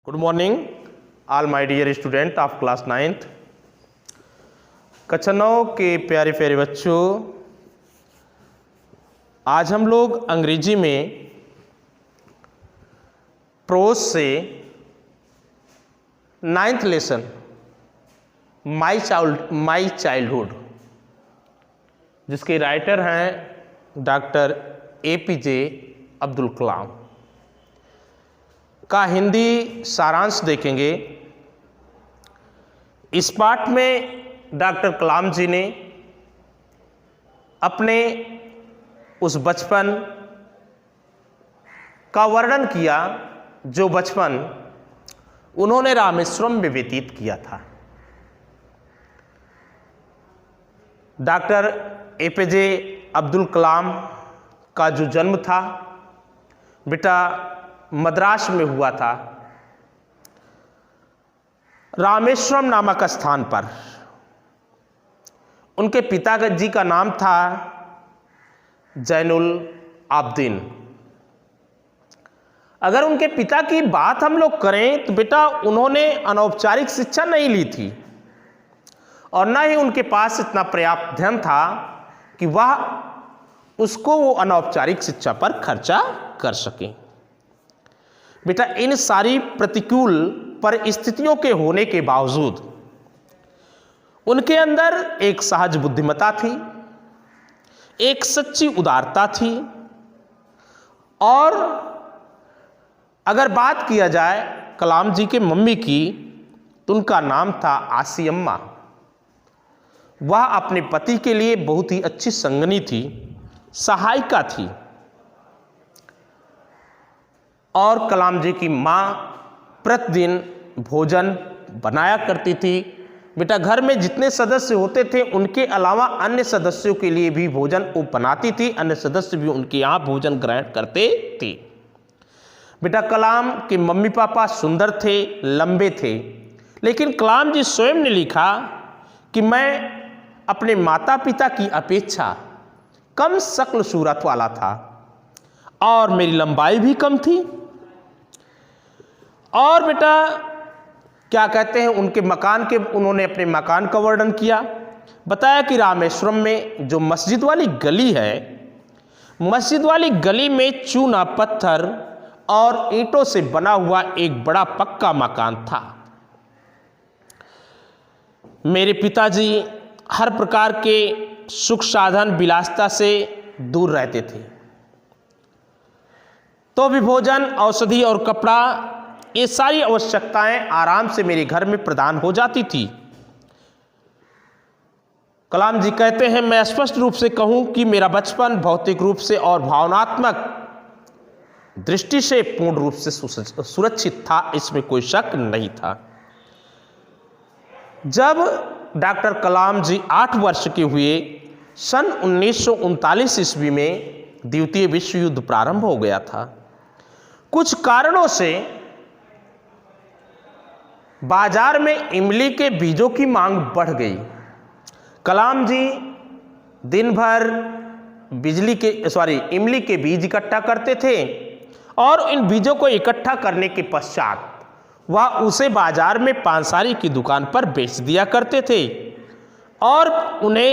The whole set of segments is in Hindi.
Good morning all my dear student of class 9th। कक्षा 9 के प्यारे प्यारे बच्चों, आज हम लोग अंग्रेजी में प्रोज से 9th लेसन माई चाइल्डहुड, जिसके राइटर हैं डॉक्टर APJ अब्दुल कलाम, का हिंदी सारांश देखेंगे। इस पाठ में डॉक्टर कलाम जी ने अपने उस बचपन का वर्णन किया जो बचपन उन्होंने रामेश्वरम में व्यतीत किया था। डॉक्टर APJ अब्दुल कलाम का जो जन्म था बेटा मद्रास में हुआ था, रामेश्वरम नामक स्थान पर। उनके पिताजी का नाम था जैनुल आब्दीन। अगर उनके पिता की बात हम लोग करें तो बेटा उन्होंने अनौपचारिक शिक्षा नहीं ली थी और न ही उनके पास इतना पर्याप्त धन था कि वह उसको वो अनौपचारिक शिक्षा पर खर्चा कर सके। बेटा इन सारी प्रतिकूल परिस्थितियों के होने के बावजूद उनके अंदर एक सहज बुद्धिमत्ता थी, एक सच्ची उदारता थी। और अगर बात किया जाए कलाम जी के मम्मी की तो उनका नाम था आसी अम्मा। वह अपने पति के लिए बहुत ही अच्छी संगनी थी, सहायिका थी। और कलाम जी की माँ प्रतिदिन भोजन बनाया करती थी। बेटा घर में जितने सदस्य होते थे उनके अलावा अन्य सदस्यों के लिए भी भोजन वो बनाती थी, अन्य सदस्य भी उनके यहाँ भोजन ग्रहण करते थे। बेटा कलाम के मम्मी पापा सुंदर थे, लंबे थे, लेकिन कलाम जी स्वयं ने लिखा कि मैं अपने माता पिता की अपेक्षा कम शक्ल सूरत वाला था और मेरी लंबाई भी कम थी। और बेटा क्या कहते हैं उन्होंने अपने मकान का वर्णन किया। बताया कि रामेश्वरम में जो मस्जिद वाली गली है, मस्जिद वाली गली में चूना पत्थर और ईंटों से बना हुआ एक बड़ा पक्का मकान था। मेरे पिताजी हर प्रकार के सुख साधन विलासिता से दूर रहते थे, तो भी भोजन, औषधि और कपड़ा, ये सारी आवश्यकताएं आराम से मेरे घर में प्रदान हो जाती थी। कलाम जी कहते हैं, मैं स्पष्ट रूप से कहूं कि मेरा बचपन भौतिक रूप से और भावनात्मक दृष्टि से पूर्ण रूप से सुरक्षित था, इसमें कोई शक नहीं था। जब डॉक्टर कलाम जी 8 वर्ष के हुए, सन 1939 ईस्वी में द्वितीय विश्व युद्ध प्रारंभ हो गया था। कुछ कारणों से बाजार में इमली के बीजों की मांग बढ़ गई। कलाम जी दिन भर इमली के बीज इकट्ठा करते थे और इन बीजों को इकट्ठा करने के पश्चात वह उसे बाजार में पानसारी की दुकान पर बेच दिया करते थे और उन्हें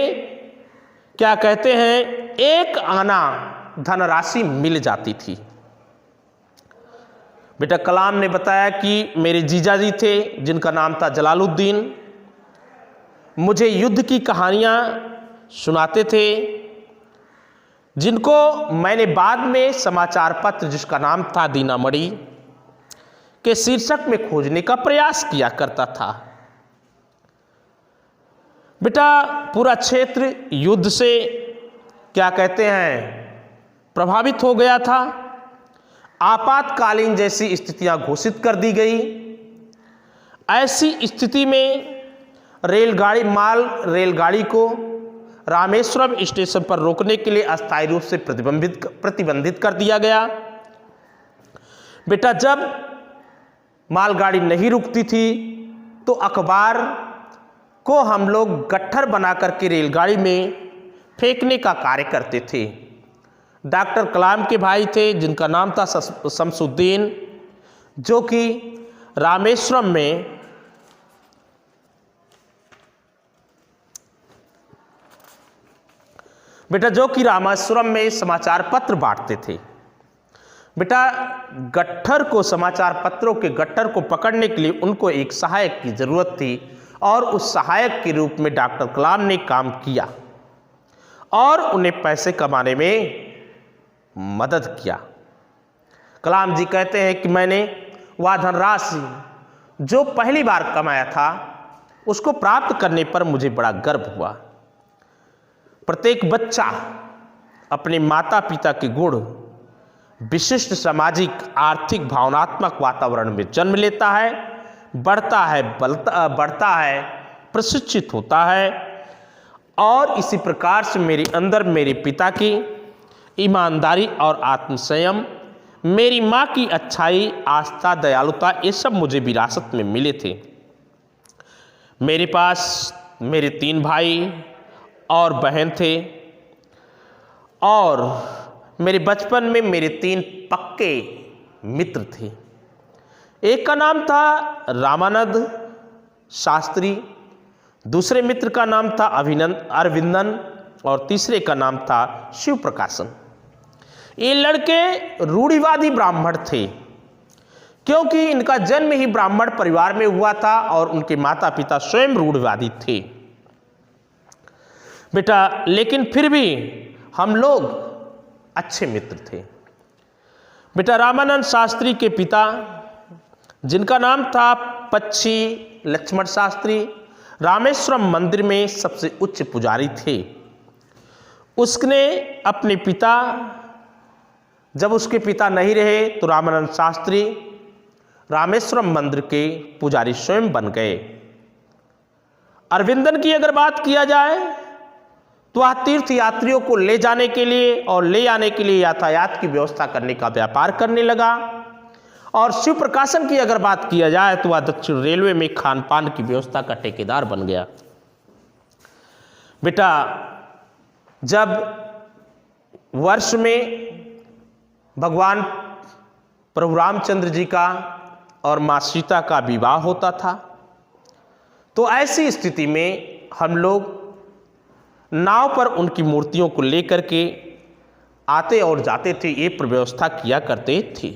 क्या कहते हैं, एक आना धनराशि मिल जाती थी। बेटा कलाम ने बताया कि मेरे जीजाजी थे जिनका नाम था जलालुद्दीन, मुझे युद्ध की कहानियाँ सुनाते थे, जिनको मैंने बाद में समाचार पत्र जिसका नाम था दीनामणि के शीर्षक में खोजने का प्रयास किया करता था। बेटा पूरा क्षेत्र युद्ध से क्या कहते हैं प्रभावित हो गया था। आपातकालीन जैसी स्थितियां घोषित कर दी गई। ऐसी स्थिति में रेलगाड़ी को रामेश्वरम स्टेशन पर रोकने के लिए अस्थायी रूप से प्रतिबंधित कर दिया गया। बेटा जब मालगाड़ी नहीं रुकती थी तो अखबार को हम लोग गट्ठर बना करके रेलगाड़ी में फेंकने का कार्य करते थे। डॉक्टर कलाम के भाई थे जिनका नाम था शमसुद्दीन, जो कि रामेश्वरम में बेटा जो कि रामेश्वरम में समाचार पत्र बांटते थे। बेटा गट्ठर को, समाचार पत्रों के गट्ठर को पकड़ने के लिए उनको एक सहायक की जरूरत थी और उस सहायक के रूप में डॉक्टर कलाम ने काम किया और उन्हें पैसे कमाने में मदद किया। कलाम जी कहते हैं कि मैंने वह धनराशि जो पहली बार कमाया था उसको प्राप्त करने पर मुझे बड़ा गर्व हुआ। प्रत्येक बच्चा अपने माता पिता के गुण, विशिष्ट सामाजिक, आर्थिक, भावनात्मक वातावरण में जन्म लेता है, बढ़ता है, प्रशिक्षित होता है और इसी प्रकार से मेरे अंदर मेरे पिता की ईमानदारी और आत्मसंयम, मेरी माँ की अच्छाई, आस्था, दयालुता, ये सब मुझे विरासत में मिले थे। मेरे पास मेरे 3 भाई और बहन थे और मेरे बचपन में मेरे 3 पक्के मित्र थे। एक का नाम था रामानंद शास्त्री, दूसरे मित्र का नाम था अरविंदन और तीसरे का नाम था शिव प्रकाशन। ये लड़के रूढ़िवादी ब्राह्मण थे क्योंकि इनका जन्म ही ब्राह्मण परिवार में हुआ था और उनके माता पिता स्वयं रूढ़िवादी थे। बेटा लेकिन फिर भी हम लोग अच्छे मित्र थे। बेटा रामानंद शास्त्री के पिता, जिनका नाम था पच्छी लक्ष्मण शास्त्री, रामेश्वरम मंदिर में सबसे उच्च पुजारी थे। उसने अपने पिता, जब उसके पिता नहीं रहे तो रामानंद शास्त्री रामेश्वरम मंदिर के पुजारी स्वयं बन गए। अरविंदन की अगर बात किया जाए तो वह तीर्थ यात्रियों को ले जाने के लिए और ले आने के लिए यातायात की व्यवस्था करने का व्यापार करने लगा। और शिव प्रकाशन की अगर बात किया जाए तो वह दक्षिण रेलवे में खान पान की व्यवस्था का ठेकेदार बन गया। बेटा जब वर्ष में भगवान प्रभु रामचंद्र जी का और माँ सीता का विवाह होता था तो ऐसी स्थिति में हम लोग नाव पर उनकी मूर्तियों को लेकर के आते और जाते थे, ये व्यवस्था किया करते थे।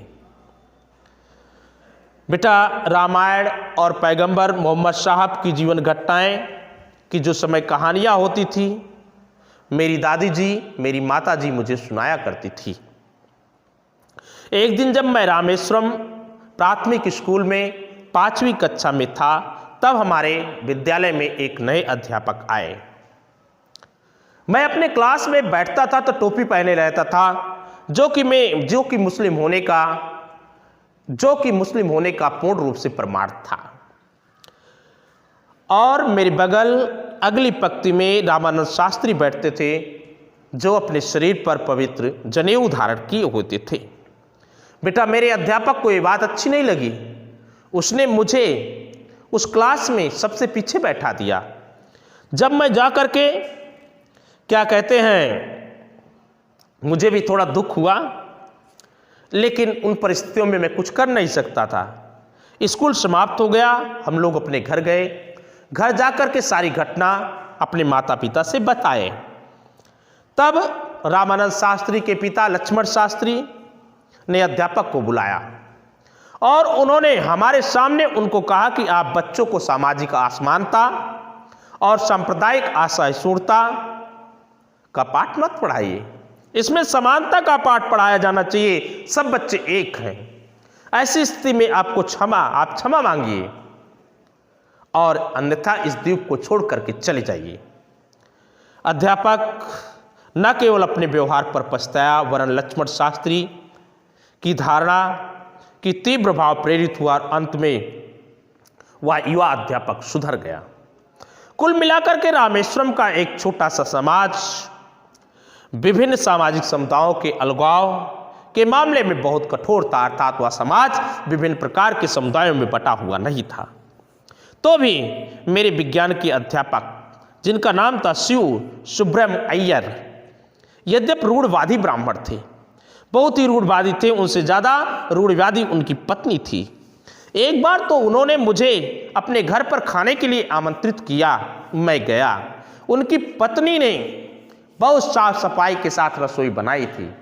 बेटा रामायण और पैगंबर मोहम्मद साहब की जीवन घटनाएं की जो समय कहानियाँ होती थी, मेरी दादी जी, मेरी माता जी मुझे सुनाया करती थी। एक दिन जब मैं रामेश्वरम प्राथमिक स्कूल में 5वीं कक्षा में था तब हमारे विद्यालय में एक नए अध्यापक आए। मैं अपने क्लास में बैठता था तो टोपी पहने रहता था जो कि मुस्लिम होने का पूर्ण रूप से प्रमाण था। और मेरे बगल अगली पंक्ति में रामानंद शास्त्री बैठते थे जो अपने शरीर पर पवित्र जनेऊ धारण किए होते थे। बेटा मेरे अध्यापक को ये बात अच्छी नहीं लगी, उसने मुझे उस क्लास में सबसे पीछे बैठा दिया। जब मैं जा कर के क्या कहते हैं, मुझे भी थोड़ा दुख हुआ, लेकिन उन परिस्थितियों में मैं कुछ कर नहीं सकता था। स्कूल समाप्त हो गया, हम लोग अपने घर गए। घर जाकर के सारी घटना अपने माता पिता से बताए। तब रामानंद शास्त्री के पिता लक्ष्मण शास्त्री ने अध्यापक को बुलाया और उन्होंने हमारे सामने उनको कहा कि आप बच्चों को सामाजिक असमानता और सांप्रदायिक असहिष्णुता का पाठ मत पढ़ाइए, इसमें समानता का पाठ पढ़ाया जाना चाहिए। सब बच्चे एक हैं। ऐसी स्थिति में आप क्षमा मांगिए और अन्यथा इस द्वीप को छोड़ करके चले जाइए। अध्यापक न केवल अपने व्यवहार पर पछताया वरन लक्ष्मण शास्त्री की धारणा की तीव्र भाव प्रेरित हुआ और अंत में वह युवा अध्यापक सुधर गया। कुल मिलाकर के रामेश्वरम का एक छोटा सा समाज विभिन्न सामाजिक समुदायों के अलगाव के मामले में बहुत कठोर था, अर्थात वह समाज विभिन्न प्रकार के समुदायों में बटा हुआ नहीं था। तो भी मेरे विज्ञान के अध्यापक जिनका नाम था शिव सुब्रह्म अय्यर, यद्यपि रूढ़वादी ब्राह्मण थे, बहुत ही रूढ़वादी थे, उनसे ज़्यादा रूढ़वादी उनकी पत्नी थी। एक बार तो उन्होंने मुझे अपने घर पर खाने के लिए आमंत्रित किया। मैं गया। उनकी पत्नी ने बहुत साफ सफाई के साथ रसोई बनाई थी।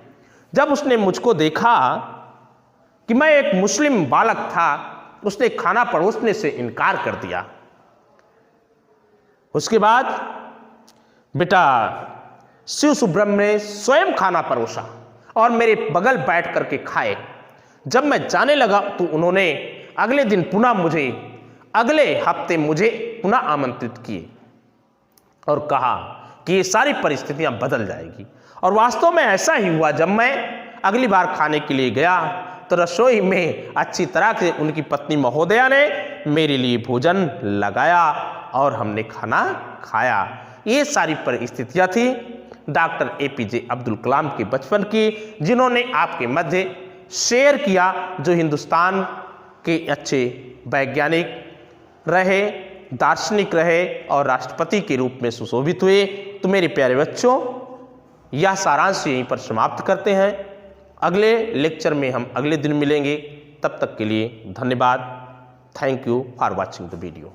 जब उसने मुझको देखा कि मैं एक मुस्लिम बालक था, उसने खाना परोसने से इनकार कर दिया। उसके बाद बेटा शिव सुब्रह्मण्य ने स्वयं खाना परोसा और मेरे बगल बैठ करके खाए। जब मैं जाने लगा तो उन्होंने अगले दिन पुनः मुझे, अगले हफ्ते मुझे पुनः आमंत्रित किए और कहा कि ये सारी परिस्थितियां बदल जाएगी। और वास्तव में ऐसा ही हुआ। जब मैं अगली बार खाने के लिए गया तो रसोई में अच्छी तरह से उनकी पत्नी महोदया ने मेरे लिए भोजन लगाया और हमने खाना खाया। ये सारी परिस्थितियां थी डॉक्टर APJ अब्दुल कलाम के बचपन की, जिन्होंने आपके मध्य शेयर किया, जो हिंदुस्तान के अच्छे वैज्ञानिक रहे, दार्शनिक रहे और राष्ट्रपति के रूप में सुशोभित हुए। तो मेरे प्यारे बच्चों, यह सारांश यहीं पर समाप्त करते हैं। अगले लेक्चर में हम अगले दिन मिलेंगे। तब तक के लिए धन्यवाद। Thank you for watching the video.